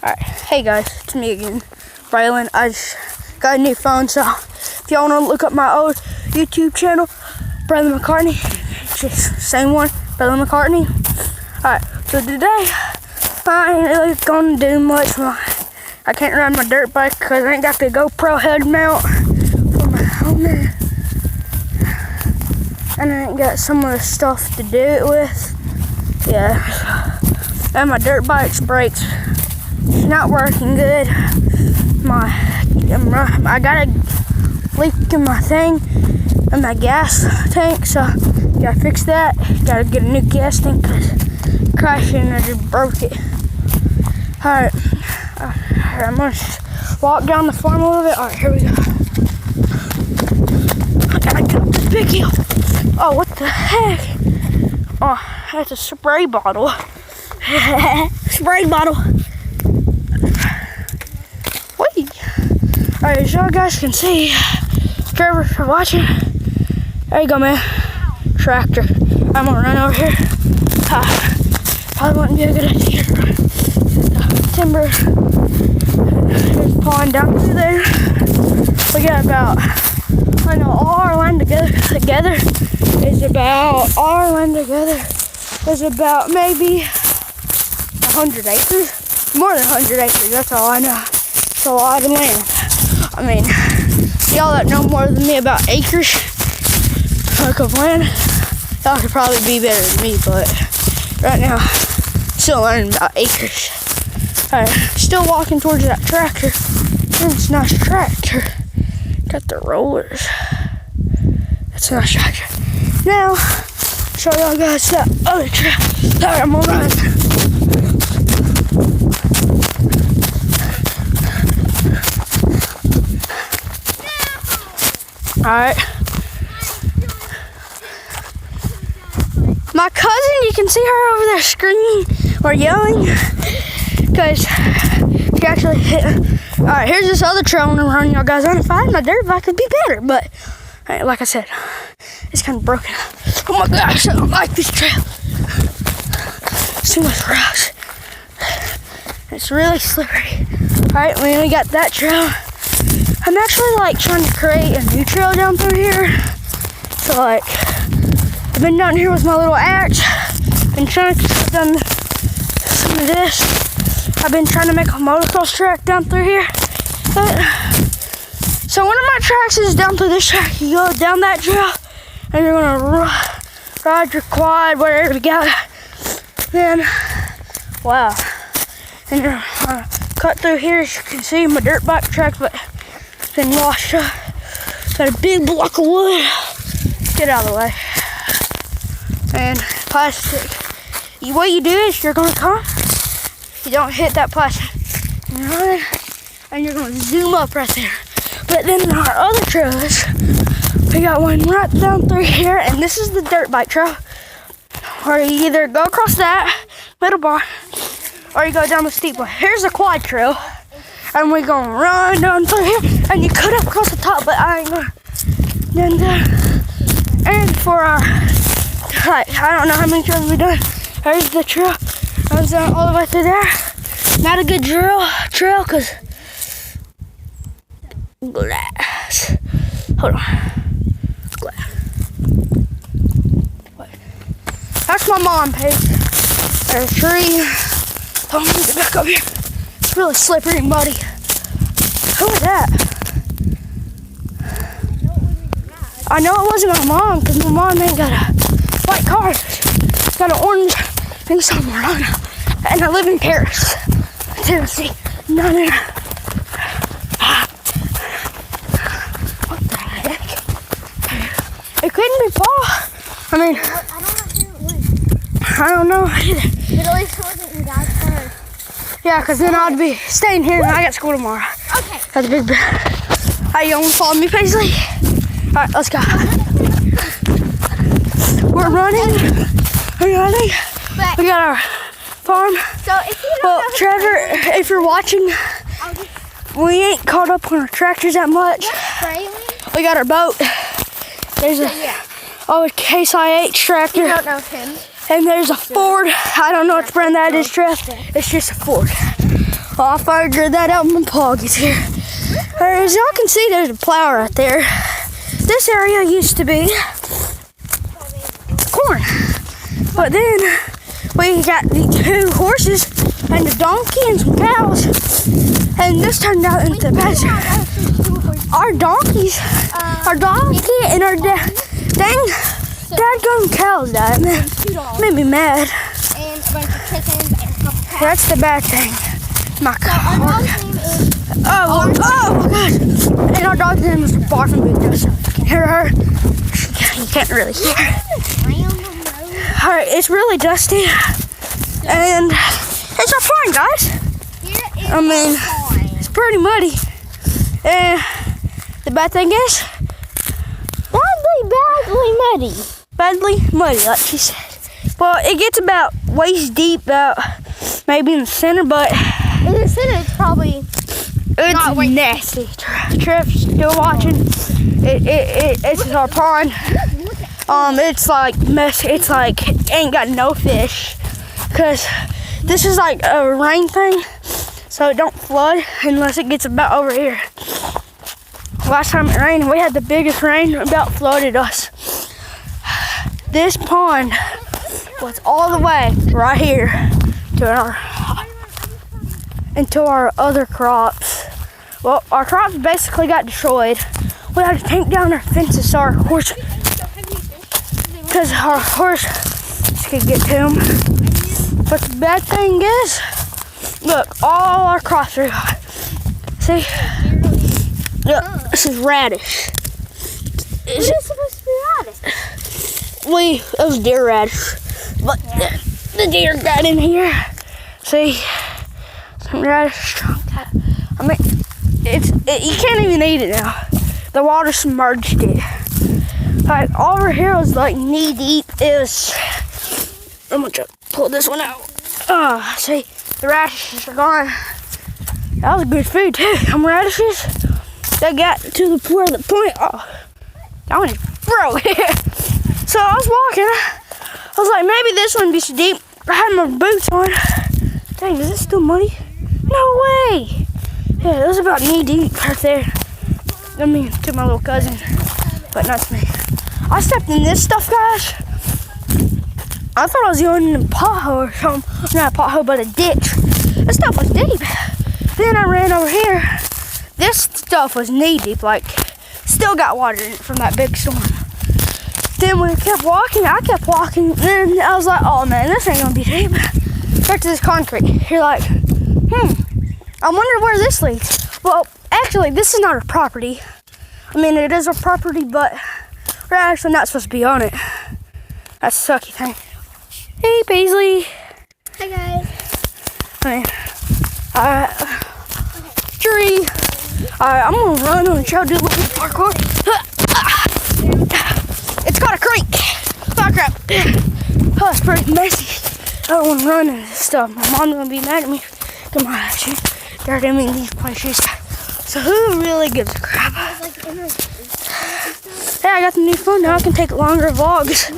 Alright, hey guys, it's me again, Braylon. I just got a new phone, so if y'all want to look up my old YouTube channel, Brother McCartney, it's just same one, Brother McCartney. Alright, so today, I ain't really gonna do much. I can't ride my dirt bike because I ain't got the GoPro head mount for my helmet. And I ain't got some of the stuff to do it with. Yeah, and my dirt bike's brakes. It's not working good. I got a leak in my thing, in my gas tank, so gotta fix that. Gotta get a new gas tank because it crashed and I just broke it. Alright, I'm gonna walk down the farm a little bit. Alright, here we go. I gotta get up this big hill. Oh, what the heck? Oh, that's a spray bottle. Spray bottle. Alright, as y'all guys can see, Trevor, for watching. There you go, man. Tractor. I'm gonna run over here. Probably wouldn't be a good idea to run. Timber is pawing down through there. We got about, I know all our land together is about maybe 100 acres. More than 100 acres, that's all I know. It's a lot of land. I mean, y'all that know more than me about acres, like of land, y'all could probably be better than me, but right now, still learning about acres. Alright, still walking towards that tractor. It's a nice tractor. Got the rollers. That's a nice tractor. Now, show y'all guys that other tractor. Alright, I'm gonna run. Alright. My cousin, you can see her over there screaming or yelling because she actually hit. Alright, here's this other trail I'm running, y'all guys. If I had my dirt bike, it'd be better, but like I said, it's kind of broken. Oh my gosh, I don't like this trail. It's too much rocks. It's really slippery. Alright, we got that trail. I'm actually like trying to create a new trail down through here. So like, I've been down here with my little axe. Been trying to cut down some of this. I've been trying to make a motocross track down through here. So one of my tracks is down through this track. You go down that trail and you're gonna ride your quad, whatever you got. Then, wow. And you're gonna cut through here, as you can see my dirt bike track, but been washed up. Got a big block of wood. Get out of the way. And plastic. What you do is you're gonna come. You don't hit that plastic. You're running, and you're gonna zoom up right there. But then our other trails, we got one right down through here, and this is the dirt bike trail. Or you either go across that middle bar, or you go down the steep one. Here's the quad trail. And we're gonna run down through here, and you cut up across the top, but I ain't gonna. And for our, like, I don't know how many trails we've done. There's the trail, runs down all the way through there. Not a good trail, cause glass. Hold on, glass. What? That's my mom page. There's a tree. Oh, let me get back up here. It's really slippery and muddy. Who was that? I know it wasn't my mom, because my mom ain't got a white car. It's got an orange thing somewhere. I don't know. And I live in Paris, Tennessee. Not in. What the heck? It couldn't be Paul. I mean, I don't know either. But at least it wasn't your dad's car. Yeah, because then I'd be staying here and I got school tomorrow. Okay. That's a big bet. Hey, you want to follow me, Paisley? Alright, let's go. We're running. We got our farm. So if you don't know Trevor, if you're watching, we ain't caught up on our tractors that much. We got our boat. There's a Case IH tractor. You don't know him. And there's a Ford. I don't know which brand that is, Trev. It's just a Ford. I'll figure that out when Paul gets here. As y'all can see, there's a plow right there. This area used to be corn. But then we got the 2 horses and a donkey and some cows. And this turned out into pasture. Our donkey and our dadgum cows died. Man, made me mad. And a bunch of chickens and a couple cats. That's the bad thing. My So our dog's name is oh my God. And our dog's name is barfing because you can hear her. You can't really hear her. Alright, it's really dusty. And it's not fun, guys. I mean, it's pretty muddy. And the bad thing is, badly muddy. Badly muddy, like she said. Well, it gets about waist deep, about maybe in the center, but In the center, it's probably it's nasty. Tripp's still watching. It's our pond. It's like messy. It's like ain't got no fish, cause this is like a rain thing, so it don't flood unless it gets about over here. Last time it rained, we had the biggest rain, about flooded us. This pond was all the way right here to our other crops. Well, our crops basically got destroyed. We had to take down our fences so our horse, because our horse could get to them. But the bad thing is, look, all our crops are gone. See? Look, this is radish. What is supposed to be radish? It was deer radish. But the deer got in here. See? Some radish trunk. I mean, you can't even eat it now. The water submerged it. Like, over here was like knee deep. It was, I'm gonna try to pull this one out. See, the radishes are gone. That was good food too. Some radishes. They got to the point. Oh, that one is broke. So I was walking. I was like, maybe this one be so deep. I had my boots on. Dang, is it still muddy? No way. Yeah, it was about knee deep right there. I mean, to my little cousin, but not to me. I stepped in this stuff, guys. I thought I was going in a pothole or something. Not a pothole, but a ditch. This stuff was deep. Then I ran over here. This stuff was knee deep, like, still got water in it from that big storm. Then we kept walking, I kept walking, and then I was like, oh man, this ain't gonna be deep. Back to this concrete. You're like, I wonder where this leads. Well, actually, this is not our property. I mean, it is our property, but we're actually not supposed to be on it. That's a sucky thing. Hey, Paisley. Hi, guys. Tree. I'm gonna run and try to do a little parkour. It's got a creek. Oh, crap. Oh, it's pretty messy. I don't want to run into this stuff. My mom's gonna be mad at me. Come on, shoot. Dirty me in these places. So who really gives a crap? Hey, I got the new phone now. I can take longer vlogs.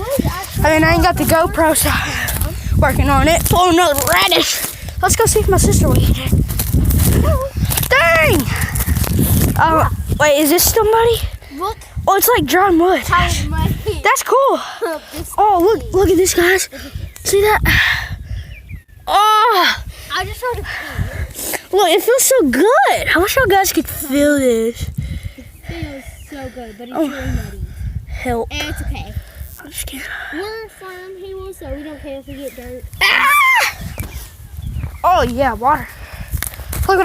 I mean, I ain't got the GoPro, so I'm working on it. Pull another radish. Let's go see if my sister will eat it. Dang! Wait, is this still muddy? Look. Oh, it's like dry mud. That's cool. Oh, look at this, guys. See that? Oh! I just tried to. Look, it feels so good. I wish you guys could feel this. It feels so good, but it's really muddy. Help. And it's okay. I'm just kidding. We're farm people, so we don't care if we get dirt. Ah! Oh, yeah, water. Look what